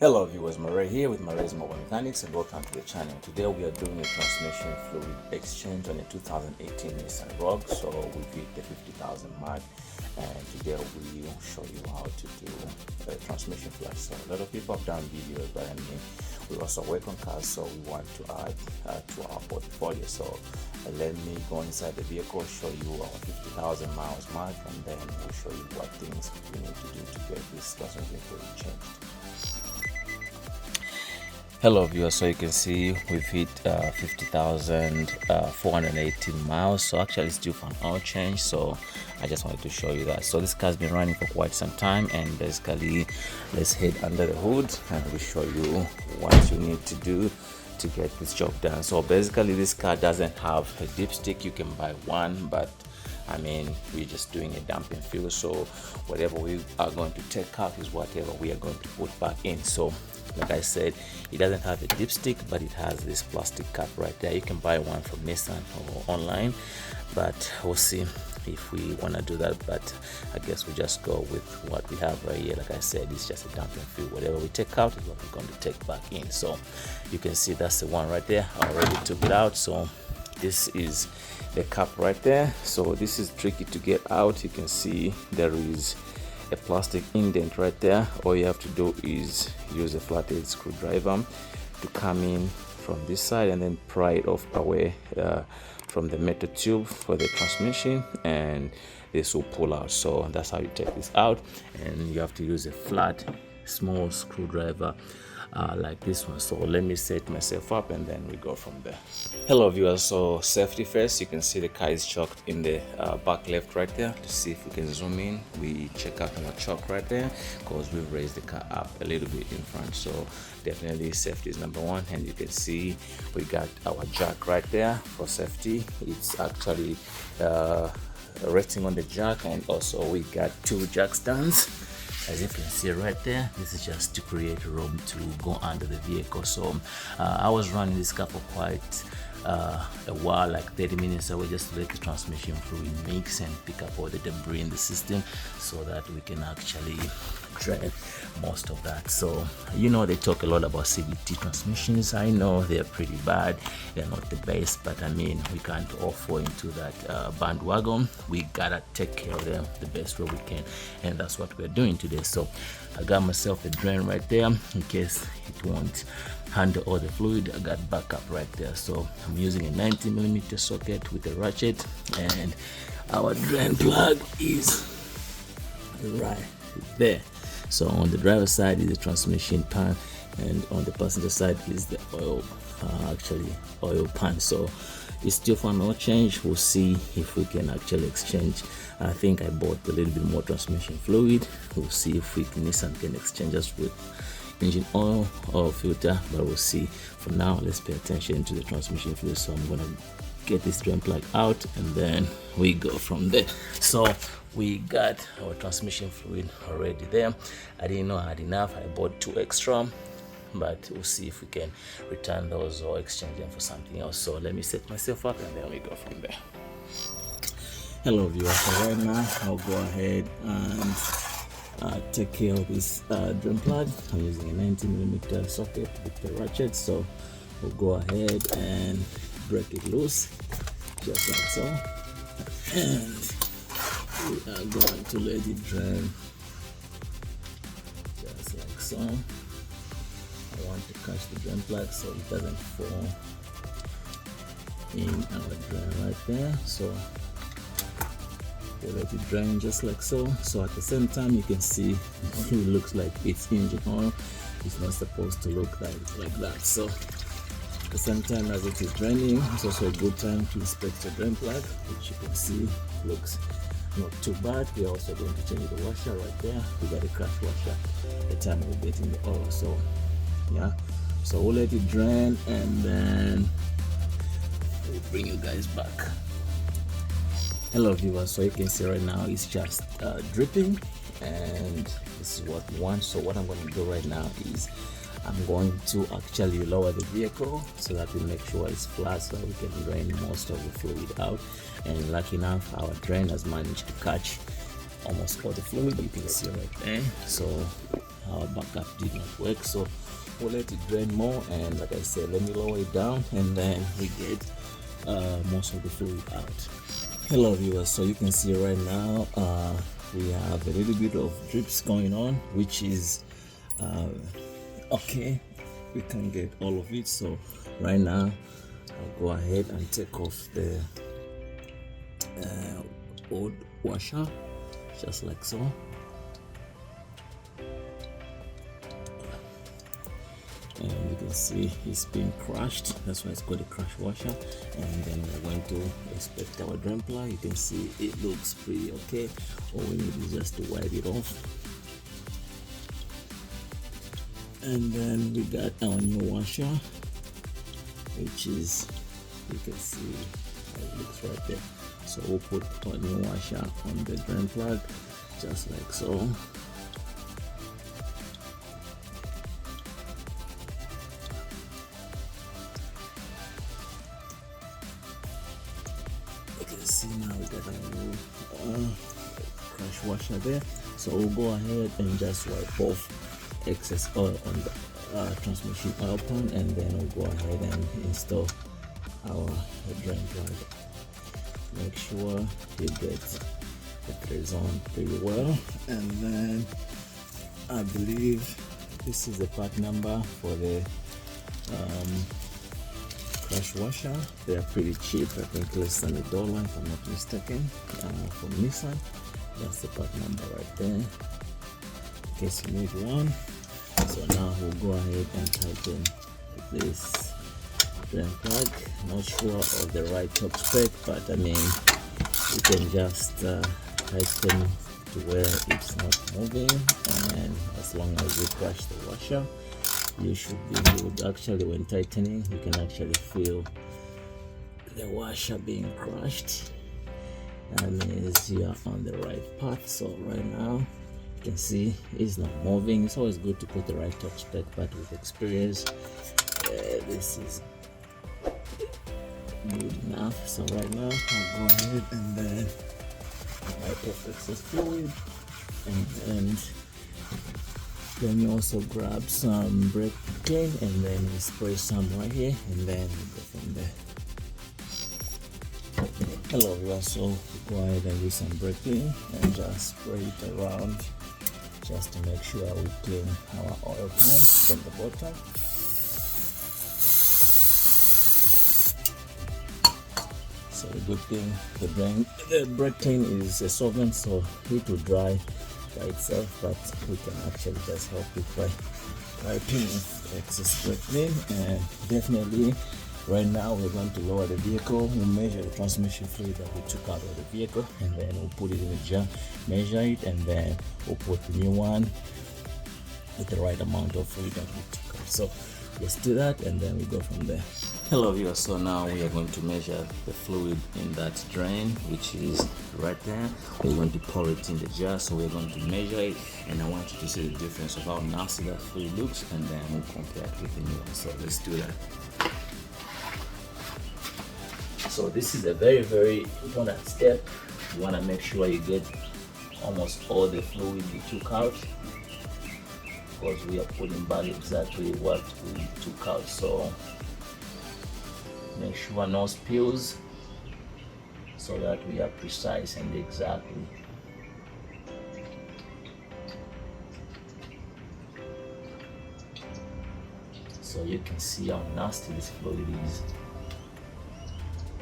Hello viewers, Murray here with Murray's Mobile Mechanics and welcome to the channel. Today we are doing a transmission fluid exchange on a 2018 Nissan Rogue. So we've hit the 50,000 mark and today we will show you how to do a transmission flush. So a lot of people have done videos, but I mean we also work on cars, so we want to add to our portfolio. So let me go inside the vehicle, show you our 50,000 miles mark, and then we'll show you what things we need to do to get this transmission fluid changed. Hello viewers, so you can see we've hit 50,418 miles. So actually it's due for an oil change, so I just wanted to show you that. So this car's been running for quite some time, and basically let's head under the hood and we show you what you need to do to get this job done. So basically this car doesn't have a dipstick. You can buy one, but I mean we're just doing a damping fuel, so whatever we are going to take out is whatever we are going to put back in. So like I said, it doesn't have a dipstick, but it has this plastic cap right there. You can buy one from Nissan or online, but we'll see if we want to do that. But I guess we just go with what we have right here. Like I said, it's just a damping fuel. Whatever we take out is what we're going to take back in. So you can see that's the one right there. I already took it out. So this is the cap right there. So this is tricky to get out. You can see there is a plastic indent right there. All you have to do is use a flathead screwdriver to come in from this side and then pry it off away from the metal tube for the transmission, and this will pull out. So that's how you take this out, and you have to use a flat small screwdriver like this one. So let me set myself up and then we go from there. Hello viewers, so safety first. You can see the car is chalked in the back left right there. To see if we can zoom in, we check out our chalk right there because we've raised the car up a little bit in front. So definitely safety is number one, and you can see we got our jack right there for safety. It's actually resting on the jack, and also we got two jack stands. As you can see right there, this is just to create room to go under the vehicle. So I was running this car for quite a while, like 30 minutes away, just to let the transmission fluid mix and pick up all the debris in the system so that we can actually drain most of that. So you know, they talk a lot about CVT transmissions. I know they're pretty bad, they're not the best, but I mean we can't all fall into that bandwagon. We gotta take care of them the best way we can, and that's what we're doing today. So I got myself a drain right there in case it won't handle all the fluid. I got backup right there. So I'm using a 90mm socket with a ratchet, and our drain plug is right there. So on the driver's side is the transmission pan, and on the passenger side is the oil oil pan. So it's still for an oil change. We'll see if we can actually exchange. I think I bought a little bit more transmission fluid. We'll see if Nissan can exchange us with engine oil or filter, but we'll see. For now, let's pay attention to the transmission fluid. So I'm gonna get this drain plug out and then we go from there. So we got our transmission fluid already there. I didn't know I had enough. I bought 2 extra, but we'll see if we can return those or exchange them for something else. So let me set myself up and then we go from there. Hello viewers, so right now I'll go ahead and take care of this drain plug. I'm using a 90mm socket with the ratchet, so we'll go ahead and break it loose just like so, and we are going to let it drain just like so. I want to catch the drain plug so it doesn't fall in our drain right there. So we let it drain just like so. So at the same time, you can see it looks like it's engine oil. It's not supposed to look like that. So at the same time as it is draining, it's also a good time to inspect the drain plug, which you can see looks not too bad. We're also going to change the washer right there. We got a crash washer the time we're getting the oil. So yeah, so we'll let it drain and then we'll bring you guys back. Hello viewers, so you can see right now it's just dripping, and this is what we want. So what I'm going to do right now is I'm going to actually lower the vehicle so that we make sure it's flat so that we can drain most of the fluid out. And lucky enough, our drain has managed to catch almost all the fluid, you can see right there. So our backup did not work, so we'll let it drain more. And like I said, let me lower it down and then we get most of the fluid out. Hello viewers, so you can see right now we have a little bit of drips going on, which is okay. We can get all of it, so right now I'll go ahead and take off the old washer just like so. And you can see it's been crushed, that's why it's called a crush washer. And then we're going to inspect our drain plug. You can see it looks pretty okay. All we need is just to wipe it off. And then we got our new washer, which is, you can see how it looks right there. So we'll put our new washer on the drain plug just like so. You can see now we got our new crush washer there. So we'll go ahead and just wipe off excess oil on the transmission oil pan, and then we'll go ahead and install our drain plug. Make sure you get the threads on pretty well, and then I believe this is the part number for the crush washer. They are pretty cheap, I think less than $1 if I'm not mistaken, from Nissan. That's the part number right there, in case you need one. So now we'll go ahead and tighten this drain plug. Not sure of the right top spec, but I mean you can just tighten to where it's not moving, and as long as you crush the washer, you should be good. Actually, when tightening, you can actually feel the washer being crushed. That means you are on the right path. So right now you can see it's not moving. It's always good to put the right top spec, but with experience this is good enough. So right now I'll go ahead and then wipe off excess fluid, and then you also grab some brake clean and then you spray some right here, and then we go from there. Hello viewers, so we go ahead and use some brake clean and just spray it around just to make sure we clean our oil pan from the bottom. So the good thing, the brake clean is a solvent, so it will dry by itself, but we can actually just help it by wiping excess brake clean. And definitely right now we're going to lower the vehicle. We'll measure the transmission fluid that we took out of the vehicle, and then we'll put it in a jar, measure it, and then we'll put the new one with the right amount of fluid that we took out. So let's do that, and then we go from there. Hello viewers, so now we are going to measure the fluid in that drain, which is right there. We're going to pour it in the jar, so we're going to measure it, and I want you to see the difference of how nasty that fluid looks, and then we'll compare it with the new one. So let's do that. So this is a very, very important step. You want to make sure you get almost all the fluid you took out, because we are putting back exactly what we took out. So make sure no spills, so that we are precise and exactly. So you can see how nasty this fluid is,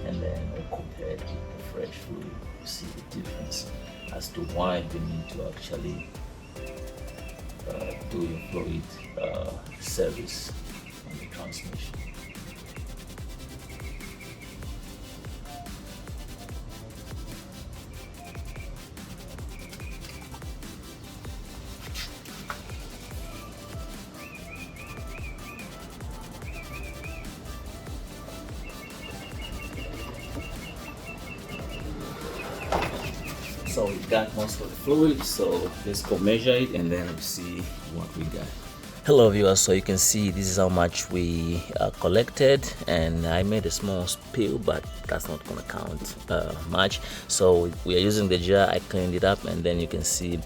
and then we'll compare it with the fresh fluid. You see the difference as to why we need to actually do your fluid service on the transmission. So we got most of the fluid, so let's go measure it and then we'll see what we got. Hello viewers, so you can see this is how much we collected, and I made a small spill, but that's not gonna count much. So we are using the jar. I cleaned it up, and then you can see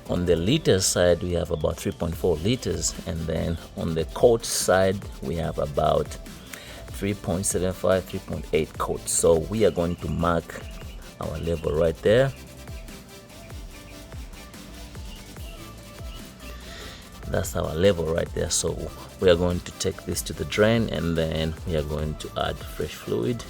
On the liter side, we have about 3.4 liters, and then on the quart side, we have about 3.75, 3.8 quart. So we are going to mark our level right there. That's our level right there. So we are going to take this to the drain, and then we are going to add fresh fluid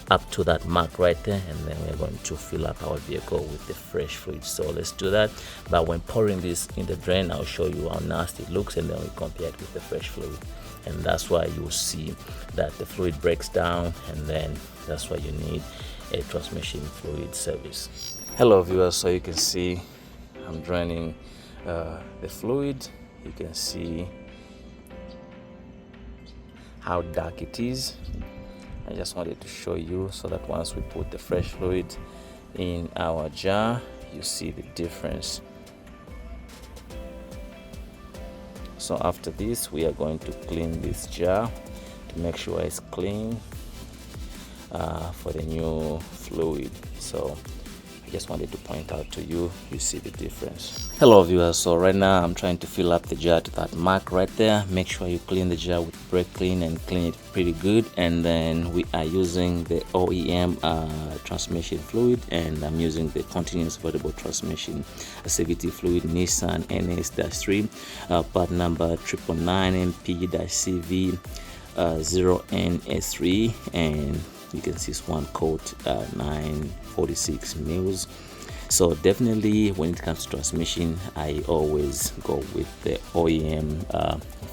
up to that mark right there, and then we're going to fill up our vehicle with the fresh fluid. So let's do that. But when pouring this in the drain, I'll show you how nasty it looks, and then we compare it with the fresh fluid. And that's why you'll see that the fluid breaks down, and then that's why you need a transmission fluid service. Hello viewers, so you can see I'm draining the fluid. You can see how dark it is. I just wanted to show you so that once we put the fresh fluid in our jar, you see the difference. So after this, we are going to clean this jar to make sure it's clean for the new fluid. So I just wanted to point out to you, you see the difference. Hello viewers, so right now I'm trying to fill up the jar to that mark right there. Make sure you clean the jar with brake clean and clean it pretty good. And then we are using the OEM transmission fluid, and I'm using the continuous variable transmission CVT fluid Nissan NS-3 part number 999MP-CV 0NS3, and you can see it's one quart 946 mils. So definitely when it comes to transmission, I always go with the OEM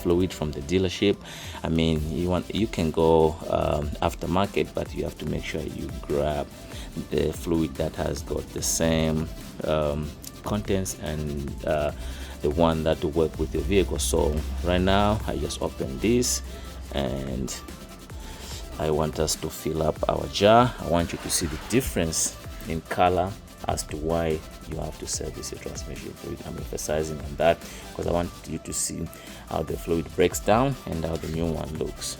fluid from the dealership. I mean, you can go aftermarket, but you have to make sure you grab the fluid that has got the same contents and the one that will work with your vehicle. So right now I just opened this, and I want us to fill up our jar. I want you to see the difference in color as to why you have to service your transmission fluid. I'm emphasizing on that because I want you to see how the fluid breaks down and how the new one looks.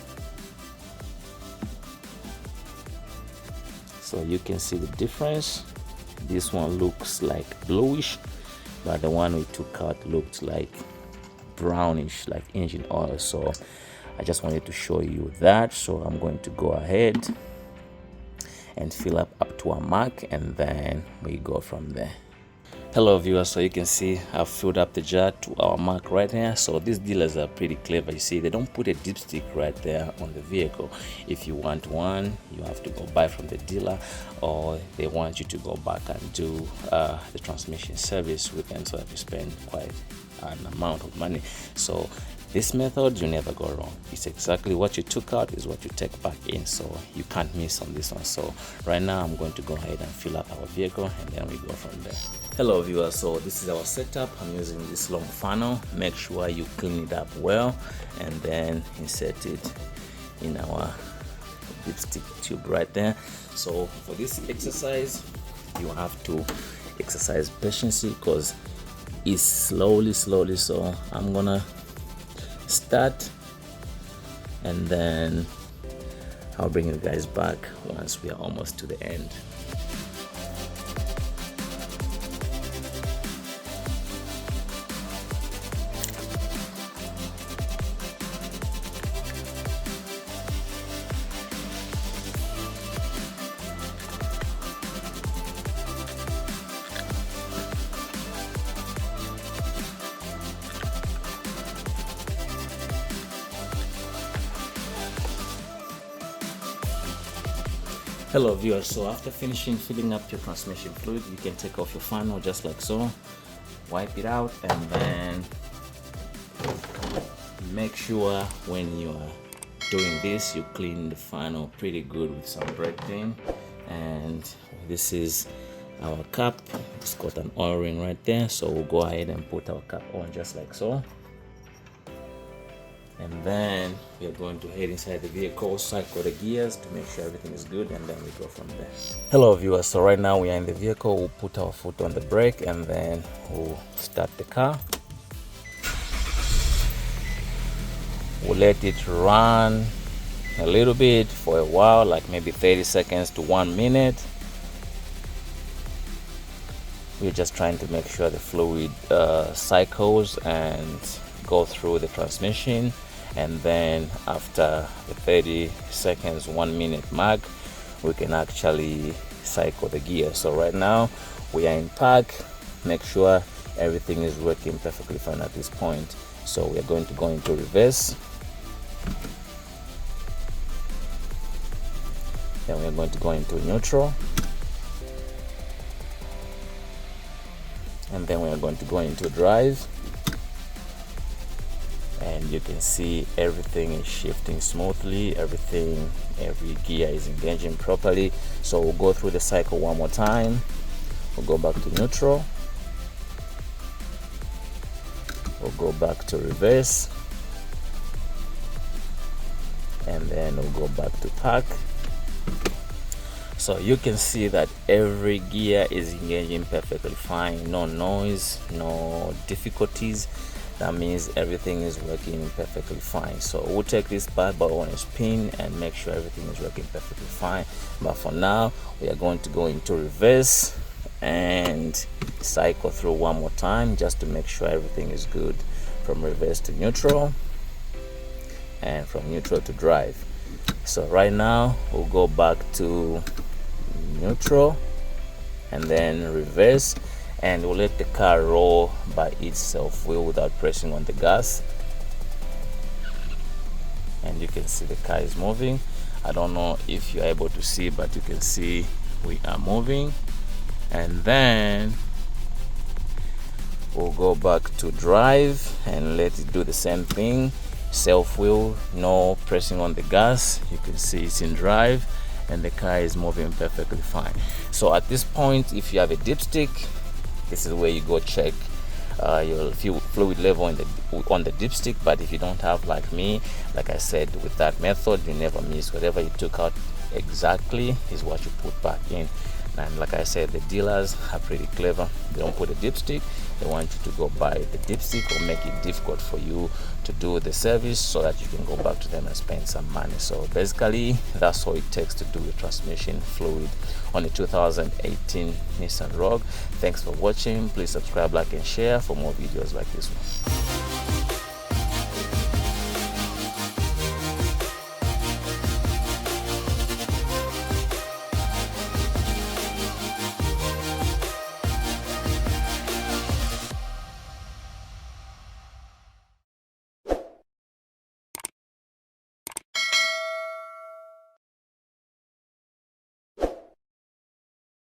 So you can see the difference. This one looks like bluish, but the one we took out looked like brownish, like engine oil. So I just wanted to show you that. So I'm going to go ahead and fill up to our mark, and then we go from there. Hello viewers, so you can see I've filled up the jar to our mark right here. So these dealers are pretty clever. You see, they don't put a dipstick right there on the vehicle. If you want one, you have to go buy from the dealer, or they want you to go back and do the transmission service with them, so that you spend quite an amount of money. So this method, you never go wrong. It's exactly what you took out is what you take back in, so you can't miss on this one. So right now I'm going to go ahead and fill up our vehicle, and then we go from there. Hello viewers, so this is our setup. I'm using this long funnel. Make sure you clean it up well, and then insert it in our dipstick tube right there. So for this exercise, you have to exercise patience because it's slowly. So I'm gonna start, and then I'll bring you guys back once we are almost to the end. Hello viewers, so after finishing filling up your transmission fluid, you can take off your funnel just like so, wipe it out, and then make sure when you are doing this you clean the funnel pretty good with some brake clean. And this is our cap. It's got an oil ring right there, so we'll go ahead and put our cap on just like so. And then we are going to head inside the vehicle, cycle the gears to make sure everything is good, and then we go from there. Hello viewers, so right now we are in the vehicle. We'll put our foot on the brake, and then we'll start the car. We'll let it run a little bit for a while, like maybe 30 seconds to 1 minute. we're just trying to make sure the fluid cycles and go through the transmission, and then after the 30 seconds 1 minute mark we can actually cycle the gear. So right now we are in park. Make sure everything is working perfectly fine at this point. So we are going to go into reverse, then we are going to go into neutral, and then we are going to go into drive, and you can see everything is shifting smoothly, every gear is engaging properly. So we'll go through the cycle one more time. We'll go back to neutral, we'll go back to reverse, and then we'll go back to park. So you can see that every gear is engaging perfectly fine, no noise, no difficulties. That means everything is working perfectly fine. So we'll take this bad boy on a spin and make sure everything is working perfectly fine. But for now we are going to go into reverse and cycle through one more time just to make sure everything is good, from reverse to neutral and from neutral to drive. So right now we'll go back to neutral and then reverse, and we'll let the car roll by itself wheel without pressing on the gas. And you can see the car is moving. I don't know if you're able to see, but you can see we are moving. And then we'll go back to drive and let it do the same thing. Self wheel, no pressing on the gas. You can see it's in drive and the car is moving perfectly fine. So at this point, if you have a dipstick, this is where you go check your fluid level on the dipstick. But if you don't have, like me, like I said, with that method you never miss. Whatever you took out exactly is what you put back in. And like I said, the dealers are pretty clever. They don't put a dipstick, they want you to go buy the dipstick or make it difficult for you to do the service so that you can go back to them and spend some money. So basically that's all it takes to do the transmission fluid on the 2018 Nissan Rogue. Thanks for watching. Please subscribe, like and share for more videos like this one.